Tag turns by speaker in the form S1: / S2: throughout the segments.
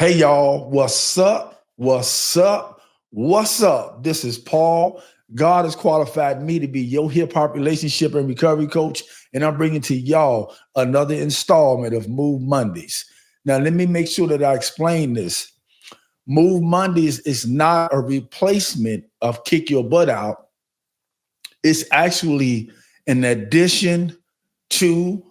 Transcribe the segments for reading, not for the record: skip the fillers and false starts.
S1: Hey y'all, what's up? What's up? What's up? This is Paul. God has qualified me to be your hip hop relationship and recovery coach, and I'm bringing to y'all another installment of Move Mondays. Now, let me make sure that I explain this. Move Mondays is not a replacement of Kick Your Butt Out. It's actually an addition to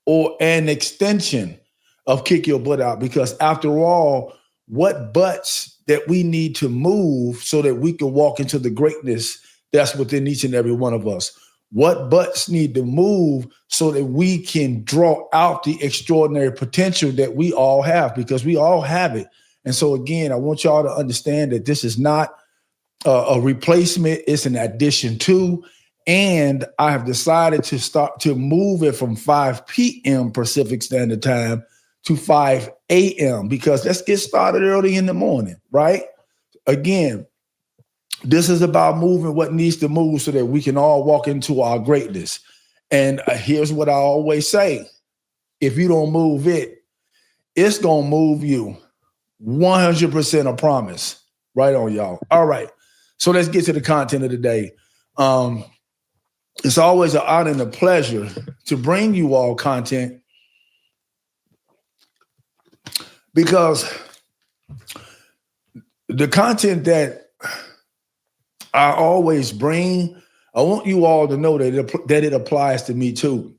S1: or an extension of Kick Your Butt Out, because after all, what butts that we need to move so that we can walk into the greatness that's within each and every one of us? What butts need to move so that we can draw out the extraordinary potential that we all have, because we all have it. And so again, I want y'all to understand that this is not a replacement, it's an addition to. And I have decided to start to move it from 5 p.m. Pacific Standard Time to 5 a.m. because let's get started early in the morning, right? Again, this is about moving what needs to move so that we can all walk into our greatness. And here's what I always say. If you don't move it, it's going to move you. 100% a promise. Right on, y'all. All right. So let's get to the content of the day. It's always an honor and a pleasure to bring you all content, because the content that I always bring, I want you all to know that it applies to me too.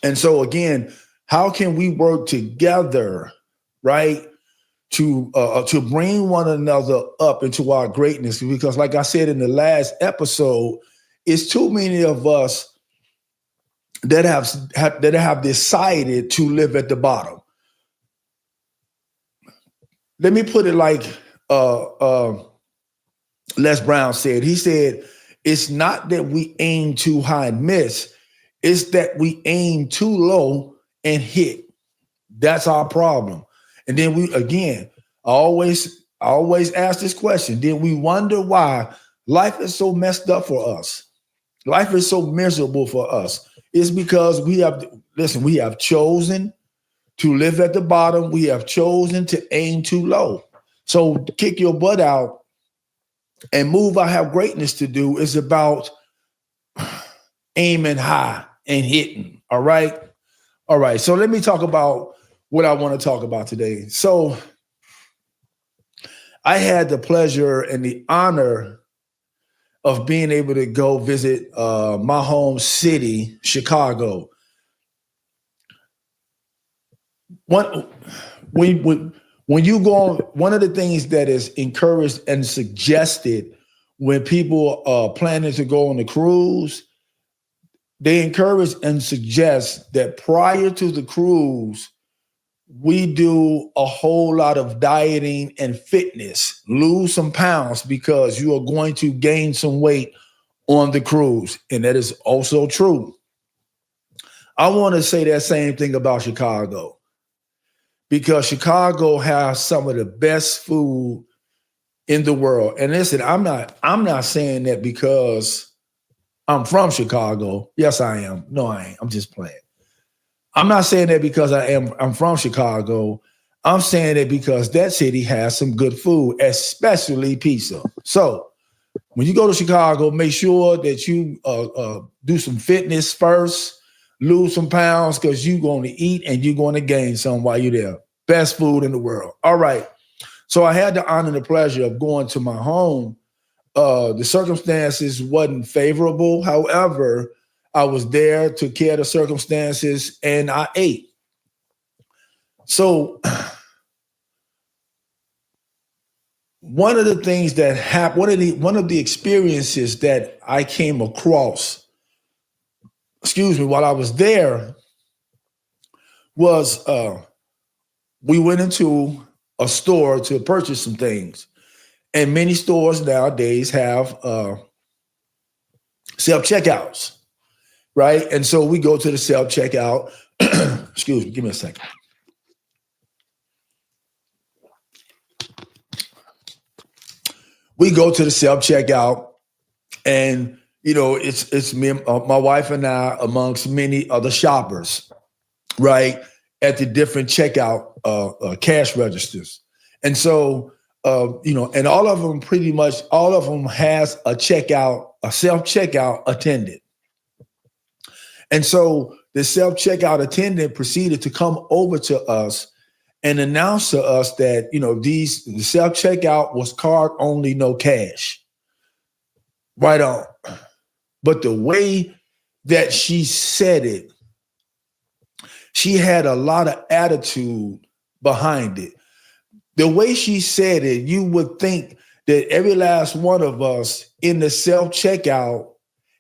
S1: And so again, how can we work together, right, to bring one another up into our greatness? Because like I said in the last episode, it's too many of us that have decided to live at the bottom. Let me put it like Les Brown said. He said, it's not that we aim too high and miss, it's that we aim too low and hit. That's our problem. And then I always ask this question. Then we wonder why life is so messed up for us. Life is so miserable for us. It's because we have chosen to live at the bottom. We have chosen to aim too low. So kick your butt out and move. I have greatness to do is about aiming high and hitting. All right. All right. So let me talk about what I want to talk about today. So I had the pleasure and the honor of being able to go visit my home city, Chicago. When you go on, one of the things that is encouraged and suggested when people are planning to go on a cruise, they encourage and suggest that prior to the cruise, we do a whole lot of dieting and fitness, lose some pounds because you are going to gain some weight on the cruise. And that is also true. I want to say that same thing about Chicago, because Chicago has some of the best food in the world. And listen, I'm not saying that because I'm from Chicago. Yes, I am. No, I ain't. I'm just playing. I'm not saying that because I'm from Chicago. I'm saying that because that city has some good food, especially pizza. So when you go to Chicago, make sure that you do some fitness first, lose some pounds, because you're going to eat and you're going to gain some while you're there. Best food in the world. All right. So I had the honor and the pleasure of going to my home. The circumstances wasn't favorable. However, I was there, took care of the circumstances, and I ate. So one of the things that happened, one of the experiences that I came across, while I was there was we went into a store to purchase some things. And many stores nowadays have self-checkouts. Right. And so we go to the self-checkout. Excuse me, give me a second. We go to the self-checkout, and it's me, my wife and I, amongst many other shoppers, right, at the different checkout cash registers. And so, and all of them pretty much, all of them has a self-checkout attendant. And so the self-checkout attendant proceeded to come over to us and announce to us that, the self-checkout was card only, no cash. Right on. But the way that she said it, she had a lot of attitude behind it. The way she said it, you would think that every last one of us in the self-checkout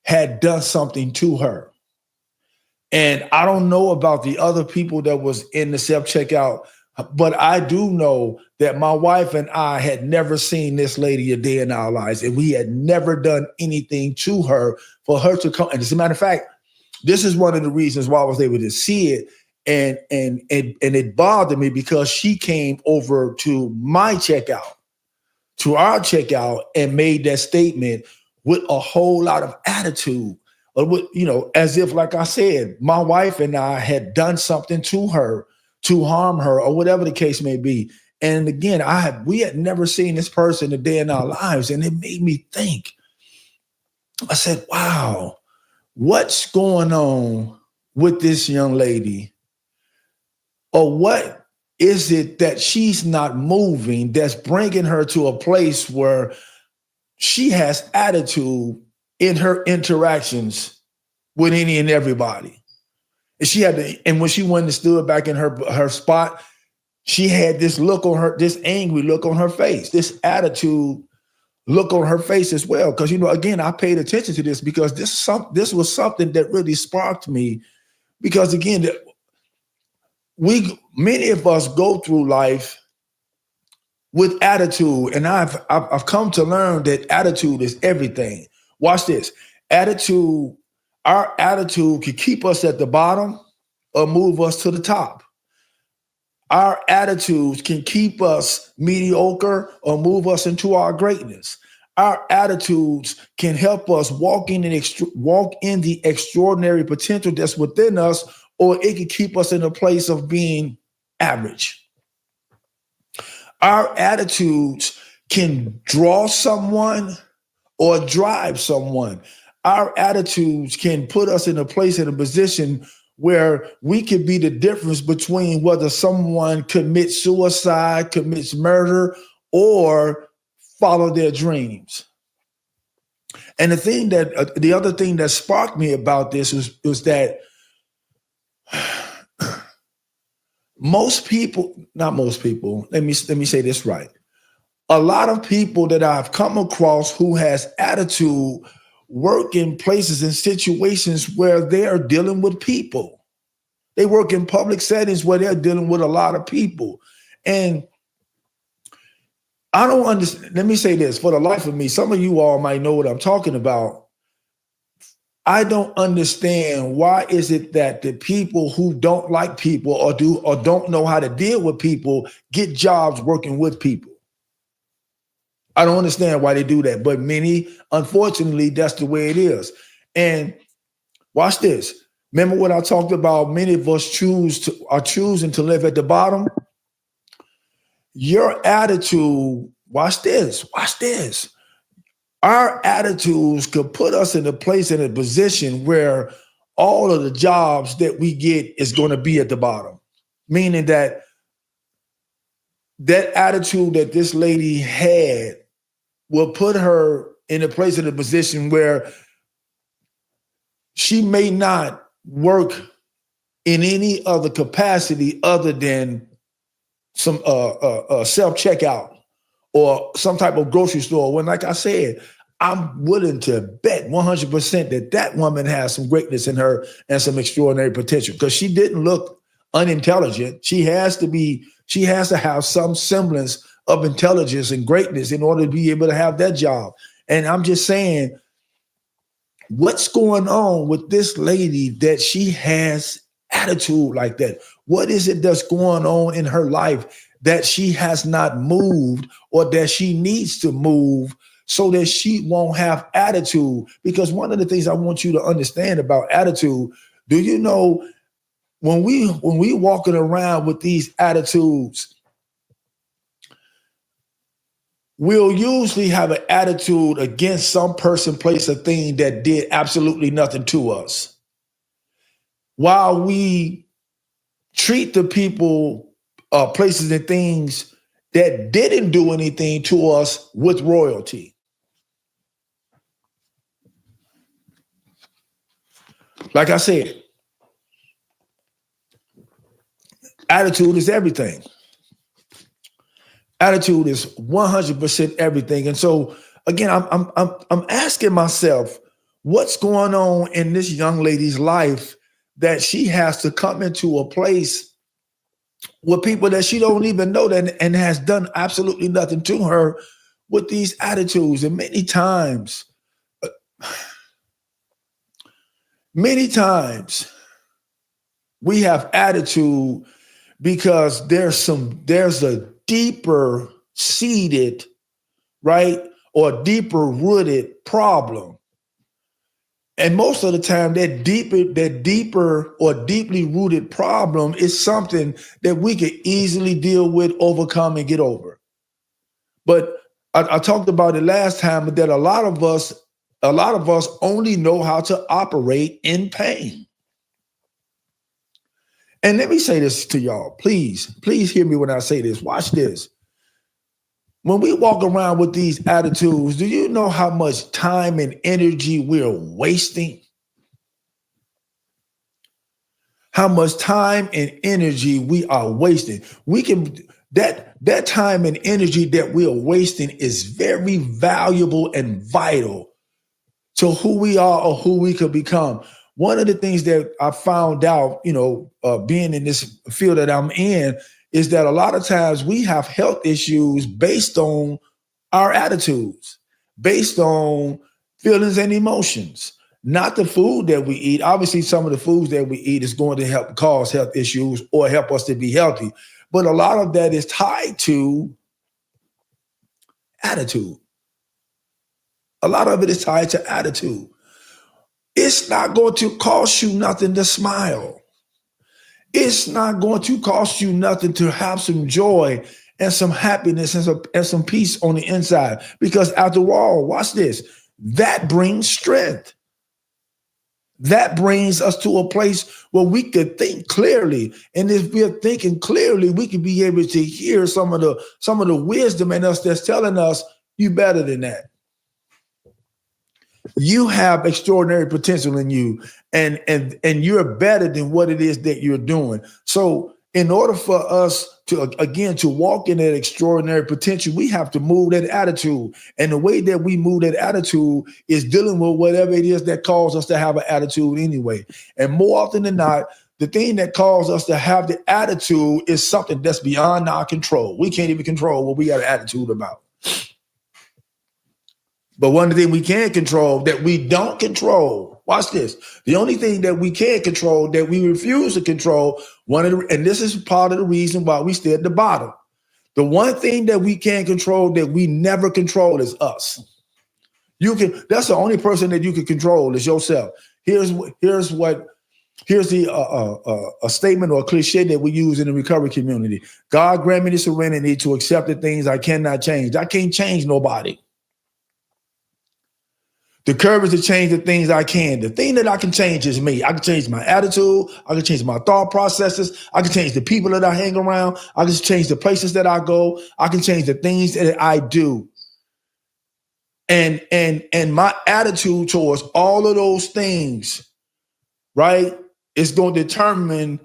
S1: had done something to her. And I don't know about the other people that was in the self-checkout, but I do know that my wife and I had never seen this lady a day in our lives, and we had never done anything to her for her to come. And as a matter of fact, this is one of the reasons why I was able to see it. And it bothered me because she came over to my checkout, to our checkout, and made that statement with a whole lot of attitude, as if, like I said, my wife and I had done something to her to harm her or whatever the case may be. And again, we had never seen this person a day in our lives, and it made me think. I said, wow, what's going on with this young lady? Or what is it that she's not moving that's bringing her to a place where she has attitude in her interactions with any and everybody? And when she went and stood back in her spot, she had this look on her, this angry look on her face, this attitude look on her face as well. Because, again, I paid attention to this because this was something that really sparked me. Because again, many of us go through life with attitude, and I've come to learn that attitude is everything. Watch this. Our attitude can keep us at the bottom or move us to the top. Our attitudes can keep us mediocre or move us into our greatness. Our attitudes can help us walk in the extraordinary potential that's within us, or it can keep us in a place of being average. Our attitudes can draw someone or drive someone. Our attitudes can put us in a place, in a position where we could be the difference between whether someone commits suicide, commits murder, or follow their dreams. And the other thing that sparked me about this was that not most people, let me say this right. A lot of people that I've come across who has attitude work in places and situations where they are dealing with people. They work in public settings where they're dealing with a lot of people. And I don't understand. Let me say this for the life of me. Some of you all might know what I'm talking about. I don't understand why is it that the people who don't like people or don't know how to deal with people get jobs working with people. I don't understand why they do that, but many, unfortunately, that's the way it is. And watch this. Remember what I talked about? Many of us are choosing to live at the bottom. Your attitude, watch this. Our attitudes could put us in a place, in a position where all of the jobs that we get is going to be at the bottom. Meaning that attitude that this lady had will put her in a place, in a position where she may not work in any other capacity other than some self-checkout or some type of grocery store. When, like I said, I'm willing to bet 100% that woman has some greatness in her and some extraordinary potential, because she didn't look unintelligent. She has to have some semblance of intelligence and greatness in order to be able to have that job. And I'm just saying, what's going on with this lady that she has attitude like that? What is it that's going on in her life that she has not moved, or that she needs to move so that she won't have attitude? Because one of the things I want you to understand about attitude, do you know when we walking around with these attitudes, we'll usually have an attitude against some person, place, or thing that did absolutely nothing to us, while we treat the people, places, and things that didn't do anything to us with royalty. Like I said, attitude is everything. Attitude is 100% everything. And so again, I'm asking myself, what's going on in this young lady's life that she has to come into a place with people that she don't even know that and has done absolutely nothing to her with these attitudes. And many times we have attitude because there's a deeper seated, right, or deeper rooted problem. And most of the time, that deeper or deeply rooted problem is something that we could easily deal with, overcome, and get over. But I talked about it last time that a lot of us only know how to operate in pain. And let me say this to y'all, please hear me when I say this. Watch this. When we walk around with these attitudes, do you know how much time and energy we're wasting? How much time and energy we are wasting. That time and energy that we are wasting is very valuable and vital to who we are or who we could become. One of the things that I found out, being in this field that I'm in, is that a lot of times we have health issues based on our attitudes, based on feelings and emotions, not the food that we eat. Obviously, some of the foods that we eat is going to help cause health issues or help us to be healthy. But a lot of that is tied to attitude. A lot of it is tied to attitude. It's not going to cost you nothing to smile. It's not going to cost you nothing to have some joy and some happiness and some peace on the inside. Because after all, watch this, that brings strength. That brings us to a place where we could think clearly. And if we're thinking clearly, we can be able to hear some of the wisdom in us that's telling us, you better than that. You have extraordinary potential in you, and you're better than what it is that you're doing. So in order for us to walk in that extraordinary potential, we have to move that attitude. And the way that we move that attitude is dealing with whatever it is that causes us to have an attitude anyway. And more often than not, the thing that causes us to have the attitude is something that's beyond our control. We can't even control what we got an attitude about. But one thing we can control that we don't control, watch this. The only thing that we can control that we refuse to control, and this is part of the reason why we stay at the bottom. The one thing that we can't control that we never control is us. That's the only person that you can control is yourself. Here's a statement or a cliche that we use in the recovery community. God grant me the serenity to accept the things I cannot change. I can't change nobody. The courage to change the things I can. The thing that I can change is me. I can change my attitude. I can change my thought processes. I can change the people that I hang around. I can change the places that I go. I can change the things that I do. And my attitude towards all of those things, right, is going to determine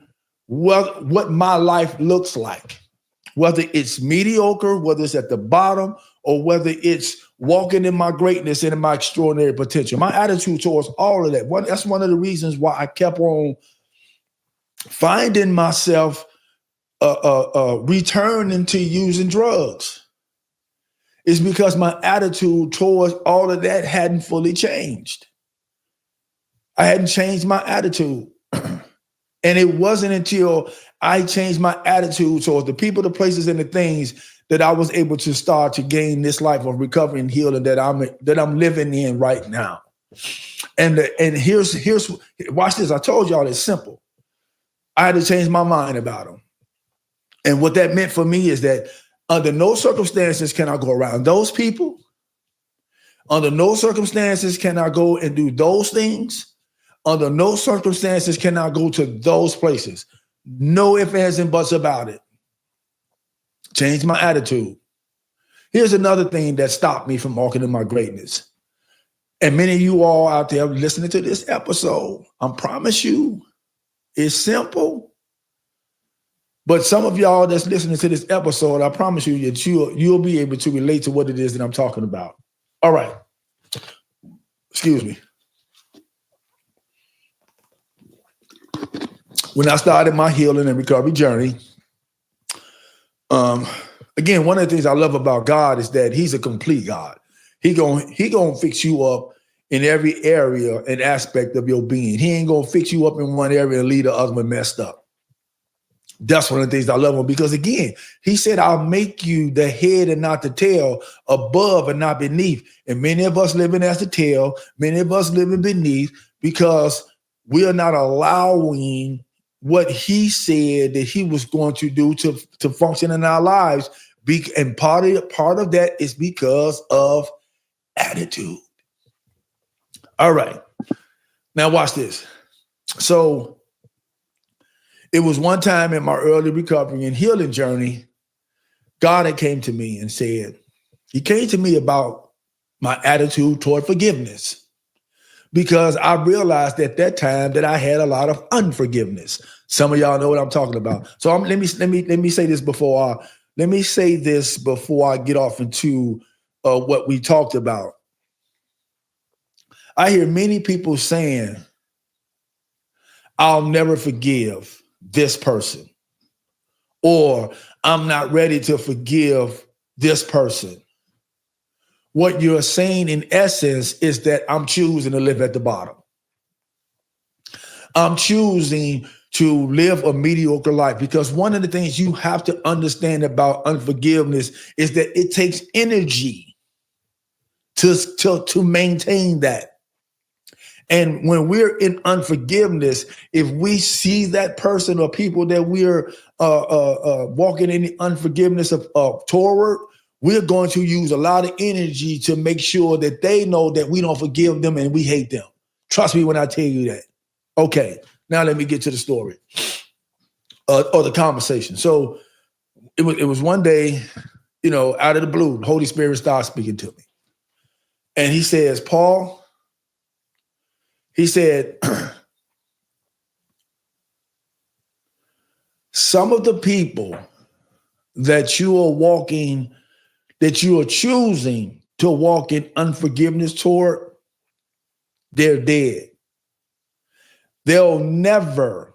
S1: what my life looks like. Whether it's mediocre, whether it's at the bottom, or whether it's walking in my greatness and in my extraordinary potential. My attitude towards all of that. That's one of the reasons why I kept on finding myself returning to using drugs. It's because my attitude towards all of that hadn't fully changed. I hadn't changed my attitude. And it wasn't until I changed my attitude towards the people, the places, and the things that I was able to start to gain this life of recovery and healing that I'm living in right now. And here's watch this. I told y'all it's simple. I had to change my mind about them. And what that meant for me is that Under no circumstances can I go around those people. Under no circumstances can I go and do those things. Under no circumstances can I go to those places. No ifs, ands, and buts about it. Change my attitude. Here's another thing that stopped me from walking in my greatness. And many of you all out there listening to this episode, I promise you, it's simple. But some of y'all that's listening to this episode, I promise you that you'll be able to relate to what it is that I'm talking about. All right. Excuse me. When I started my healing and recovery journey, again, one of the things I love about God is that he's a complete God. He gonna fix you up in every area and aspect of your being. He ain't gonna fix you up in one area and leave the other one messed up. That's one of the things I love him, because again, he said, I'll make you the head and not the tail, above and not beneath. And many of us living as the tail, many of us living beneath, because we are not allowing what he said that he was going to do to function in our lives. And part of that is because of attitude. All right. Now watch this. So it was one time in my early recovery and healing journey, God had came to me and said, he came to me about my attitude toward forgiveness. Because I realized at that time that I had a lot of unforgiveness. Some of y'all know what I'm talking about. So let me say this before I get off into what we talked about. I hear many people saying, I'll never forgive this person, or I'm not ready to forgive this person. What you're saying in essence is that I'm choosing to live at the bottom. I'm choosing to live a mediocre life, because one of the things you have to understand about unforgiveness is that it takes energy to maintain that. And when we're in unforgiveness, if we see that person or people that we're walking in the unforgiveness of toward, we're going to use a lot of energy to make sure that they know that we don't forgive them and we hate them. Trust me when I tell you that. Okay, now let me get to the story or the conversation. So it was one day, out of the blue, the Holy Spirit started speaking to me. And he says, Paul, he said, some of the people that you are choosing to walk in unforgiveness toward, they're dead. They'll never,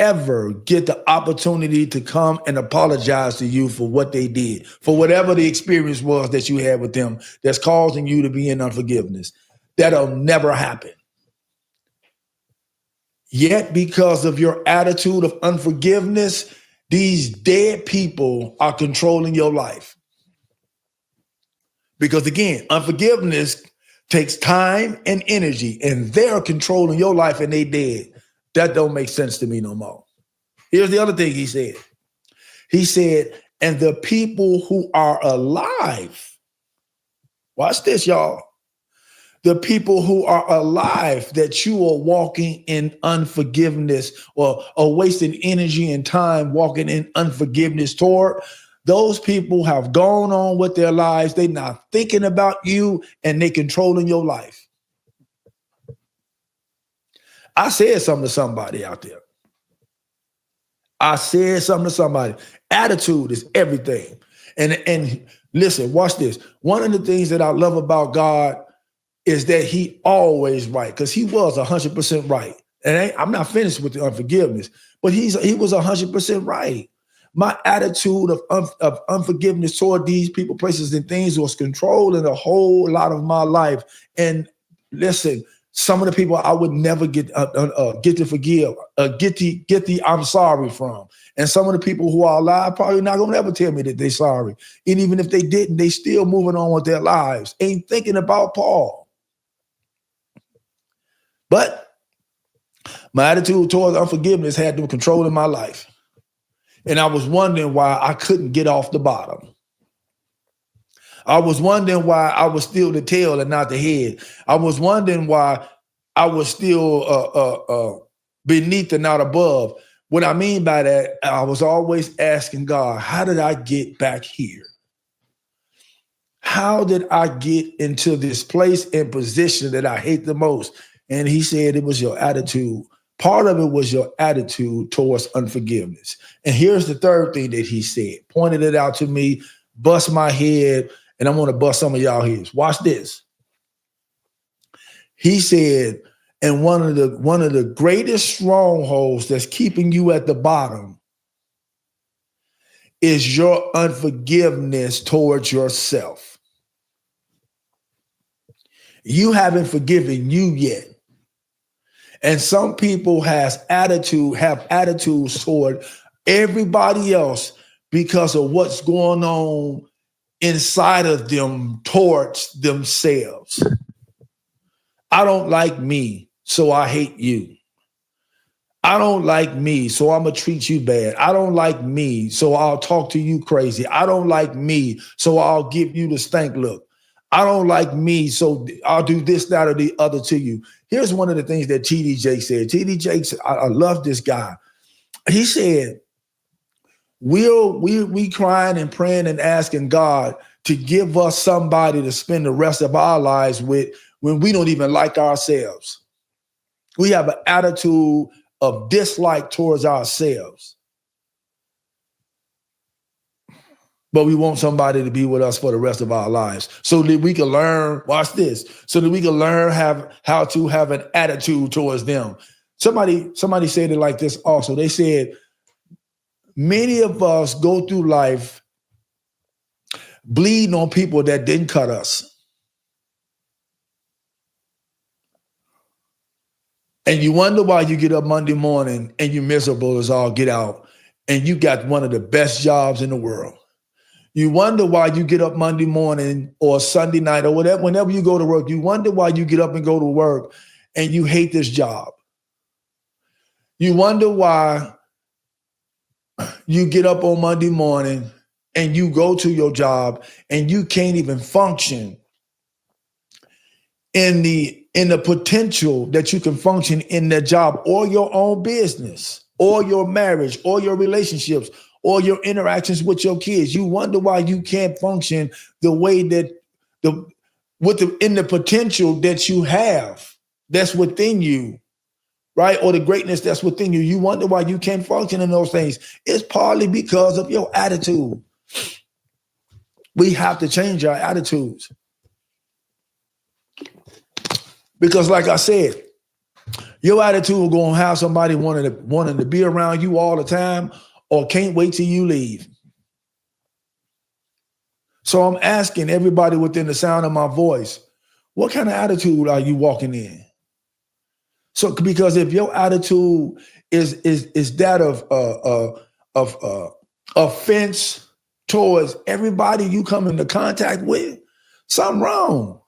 S1: ever get the opportunity to come and apologize to you for what they did, for whatever the experience was that you had with them that's causing you to be in unforgiveness. That'll never happen. Yet, because of your attitude of unforgiveness, these dead people are controlling your life. Because again, unforgiveness takes time and energy, and they're controlling your life and they dead. That don't make sense to me no more. Here's the other thing he said. He said, and the people who are alive, watch this, y'all. The people who are alive that you are walking in unforgiveness or wasting energy and time walking in unforgiveness toward, those people have gone on with their lives. They're not thinking about you and they're controlling your life. I said something to somebody out there. Attitude is everything. And listen, watch this. One of the things that I love about God is that he always right, because he was 100% right. And I'm not finished with the unforgiveness, but he was 100% right. My attitude of unforgiveness toward these people, places, and things was controlling a whole lot of my life. And listen, some of the people I would never get to forgive, get the I'm sorry from. And some of the people who are alive probably not gonna ever tell me that they're sorry. And even if they didn't, they still moving on with their lives. Ain't thinking about Paul. But my attitude towards unforgiveness had them controlling my life. And I was wondering why I couldn't get off the bottom. I was wondering why I was still the tail and not the head. I was wondering why I was still beneath and not above. What I mean by that, I was always asking God, how did I get back here? How did I get into this place and position that I hate the most? And he said it was your attitude. Part of it was your attitude towards unforgiveness. And here's the third thing that he said, pointed it out to me, bust my head, and I'm going to bust some of y'all heads. Watch this. He said, and one of the greatest strongholds that's keeping you at the bottom is your unforgiveness towards yourself. You haven't forgiven you yet. And some people have attitudes toward everybody else because of what's going on inside of them towards themselves. I don't like me, so I hate you. I don't like me, so I'm going to treat you bad. I don't like me, so I'll talk to you crazy. I don't like me, so I'll give you the stank look. I don't like me, so I'll do this, that, or the other to you. Here's one of the things that T.D. Jakes said. T.D. Jakes, I love this guy. He said, we crying and praying and asking God to give us somebody to spend the rest of our lives with when we don't even like ourselves. We have an attitude of dislike towards ourselves. But we want somebody to be with us for the rest of our lives so that we can learn, watch this, so that we can learn how to have an attitude towards them. Somebody said it like this also. They said, many of us go through life bleeding on people that didn't cut us. And you wonder why you get up Monday morning and you're miserable as all get out and you got one of the best jobs in the world. You wonder why you get up Monday morning or Sunday night or whatever, whenever you go to work, you wonder why you get up and go to work and you hate this job. You wonder why you get up on Monday morning and you go to your job and you can't even function in the potential that you can function in that job or your own business or your marriage or your relationships or your interactions with your kids. You wonder why you can't function the way that in the potential that you have that's within you, right? Or the greatness that's within you. You wonder why you can't function in those things. It's partly because of your attitude. We have to change our attitudes. Because like I said, your attitude will go and have somebody wanting to be around you all the time or can't wait till you leave. So I'm asking everybody within the sound of my voice, what kind of attitude are you walking in? So because if your attitude is that of offense towards everybody you come into contact with, something wrong.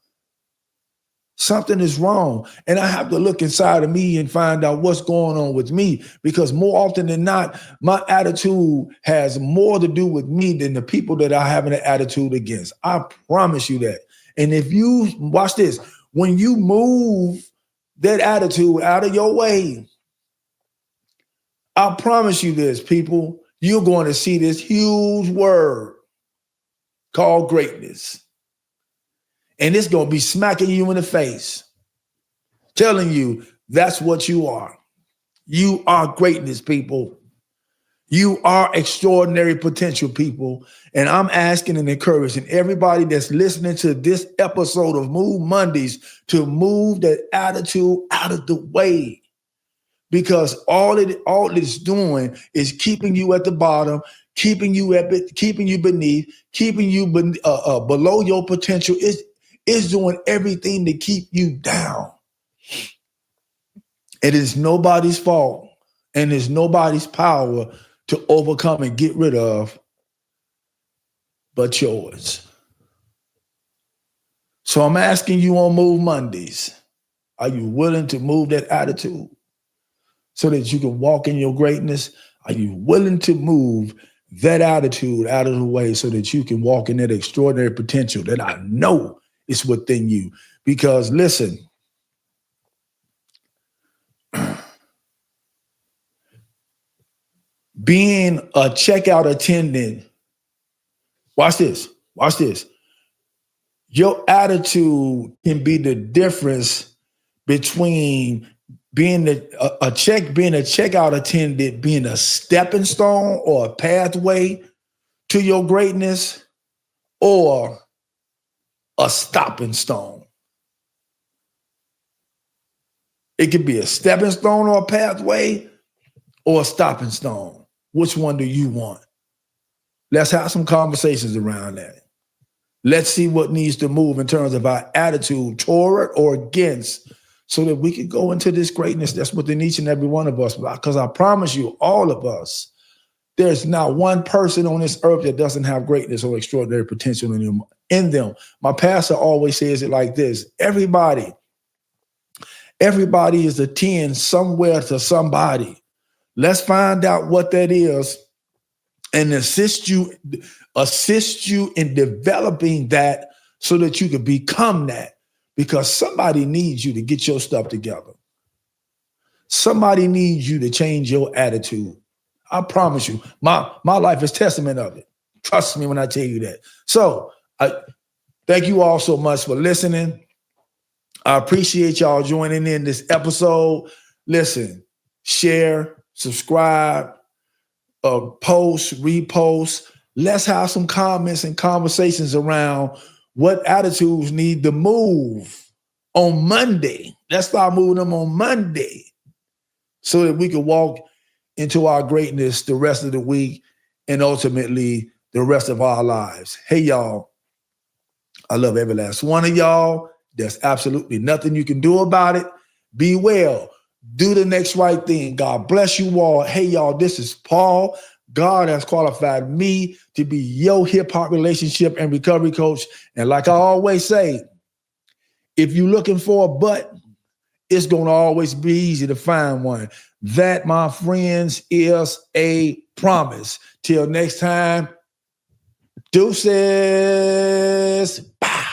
S1: Something is wrong. And I have to look inside of me and find out what's going on with me, because more often than not, my attitude has more to do with me than the people that I have an attitude against. I promise you that. And if you watch this, when you move that attitude out of your way, I promise you this, people, you're going to see this huge word called greatness. And it's going to be smacking you in the face, telling you that's what you are. You are greatness, people. You are extraordinary potential, people. And I'm asking and encouraging everybody that's listening to this episode of Move Mondays to move that attitude out of the way. Because all it's doing is keeping you at the bottom, keeping you beneath, keeping you below your potential. It's doing everything to keep you down. It is nobody's fault, and it's nobody's power to overcome and get rid of but yours. So I'm asking you on Move Mondays, are you willing to move that attitude so that you can walk in your greatness? Are you willing to move that attitude out of the way so that you can walk in that extraordinary potential that I know is within you? Because listen, being a checkout attendant, watch this. Your attitude can be the difference between being a checkout attendant, being a stepping stone or a pathway to your greatness, or a stopping stone. It could be a stepping stone or a pathway or a stopping stone. Which one do you want? Let's have some conversations around that. Let's see what needs to move in terms of our attitude toward or against, so that we can go into this greatness that's within each and every one of us. Because I promise you, all of us, there's not one person on this earth that doesn't have greatness or extraordinary potential in them. My pastor always says it like this: everybody is a 10 somewhere to somebody. Let's find out what that is and assist you in developing that so that you can become that. Because somebody needs you to get your stuff together. Somebody needs you to change your attitude. I promise you, my life is testament of it. Trust me when I tell you that. So I thank you all so much for listening. I appreciate y'all joining in this episode. Listen, share, subscribe, post, repost. Let's have some comments and conversations around what attitudes need to move on Monday. Let's start moving them on Monday so that we can walk into our greatness the rest of the week and ultimately the rest of our lives. Hey, y'all, I love every last one of y'all. There's absolutely nothing you can do about it. Be well. Do the next right thing. God bless you all. Hey, y'all, this is Paul. God has qualified me to be your hip-hop relationship and recovery coach. And like I always say, if you're looking for a butt, it's going to always be easy to find one. That, my friends, is a promise. Till next time, deuces. Bye.